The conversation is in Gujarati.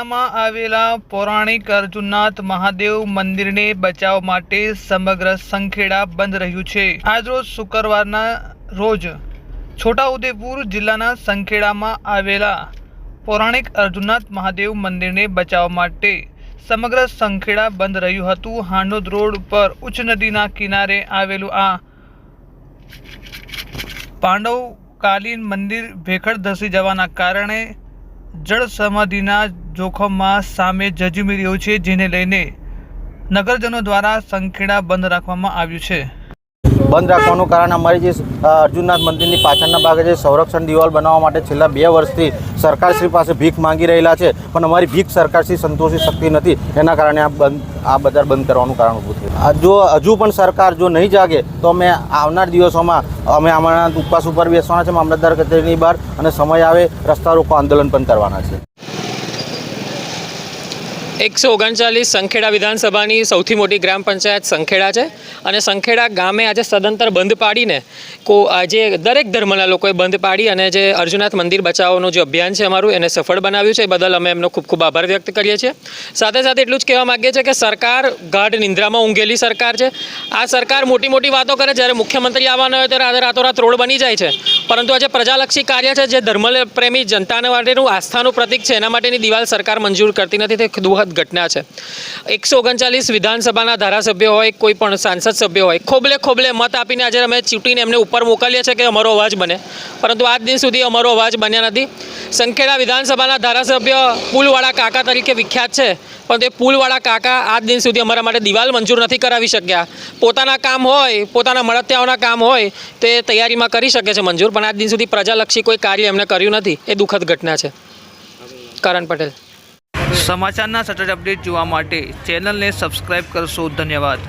સંખેડામાં આવેલા પૌરાણિક અર્જુનનાથ મહાદેવ મંદિરને બચાવવા માટે સમગ્ર સંખેડા બંધ રહ્યું છે। આજરોજ શુક્રવારના રોજ છોટાઉદેપુર જિલ્લાના સંખેડામાં આવેલા પૌરાણિક અર્જુનનાથ મહાદેવ મંદિરને બચાવવા માટે સમગ્ર સંખેડા બંધ રહ્યું હતું। હાંડોદ રોડ પર ઉચ્ચ નદીના કિનારે આવેલું આ પાંડવકાલીન મંદિર ભેખડ ધસી જવાના કારણે જળ સમાધિના જોખમમાં સામે ઝઝૂમી રહ્યું છે, જેને લઈને નગરજનો દ્વારા સંખેડા બંધ રાખવામાં આવ્યું છે। બંધ રાખવાનું કારણ અમારી જે અર્જુનનાથ મંદિરની પાછળના ભાગે જે સંરક્ષણ દિવાલ બનાવવા માટે છેલ્લા 2 વર્ષથી સરકારશ્રી પાસે ભીખ માંગી રહેલા છે, પણ અમારી ભીખ સરકારશ્રી સંતોષી શકતી નથી। એના કારણે આ બજાર બંધ કરવાનું કારણ ઊભું થયું। જો હજુ પણ સરકાર જો નહીં જાગે તો અમે આવનાર દિવસોમાં અમે અમારા ઉપવાસ ઉપર બેસવાના છે, મામલતદાર કચેરીની બહાર, અને સમય આવે રસ્તા રોકો આંદોલન પણ કરવાના છે। 139 સંખેડા વિધાનસભાની સૌથી મોટી ગ્રામ પંચાયત સંખેડા છે, અને સંખેડા ગામે આજે સદંતર બંધ પાડીને આજે દરેક ધર્મના લોકોએ બંધ પાડી અને જે અર્જુનનાથ મંદિર બચાવવાનું જે અભિયાન છે અમારું એને સફળ બનાવ્યું છે। એ બદલ અમે એમનો ખૂબ ખૂબ આભાર વ્યક્ત કરીએ છીએ। સાથે સાથે એટલું જ કહેવા માગીએ છીએ કે સરકાર ગાઢ નિંદ્રામાં ઊંઘેલી સરકાર છે। આ સરકાર મોટી મોટી વાતો કરે, જ્યારે મુખ્યમંત્રી આવવાના હોય ત્યારે રાતોરાત રોડ બની જાય છે, પરંતુ આજે પ્રજાલક્ષી કાર્ય છે, જે ધર્મપ્રેમી જનતાને માટેનું આસ્થાનું પ્રતીક છે, એના માટેની દિવાલ સરકાર મંજૂર કરતી નથી। તે દુઃખદ ઘટના છે। 139 વિધાનસભાના ધારાસભ્યો હોય, કોઈ પણ સાંસદ સભ્ય હોય, ખોબલે મત આપીને આજે અમે ચૂંટીને એમને ઉપર મોકલીએ છીએ કે અમારો અવાજ બને, પરંતુ આજ દિન સુધી અમારો અવાજ બન્યા નથી। સંખેડા વિધાનસભાના ધારાસભ્ય પુલવાળા કાકા તરીકે વિખ્યાત છે, પરંતુ એ પુલવાળા કાકા આજ દિન સુધી અમારા માટે દિવાલ મંજૂર નથી કરાવી શક્યા। પોતાના કામ હોય, પોતાના મળતિયાઓના કામ હોય તે તૈયારીમાં કરી શકે છે મંજૂર, પણ આજ દિન સુધી પ્રજાલક્ષી કોઈ કાર્ય એમણે કર્યું નથી। એ દુઃખદ ઘટના છે। કરણ પટેલ। સમાચારના સતત અપડેટ જોવા માટે ચેનલને સબસ્ક્રાઇબ કરશો। ધન્યવાદ।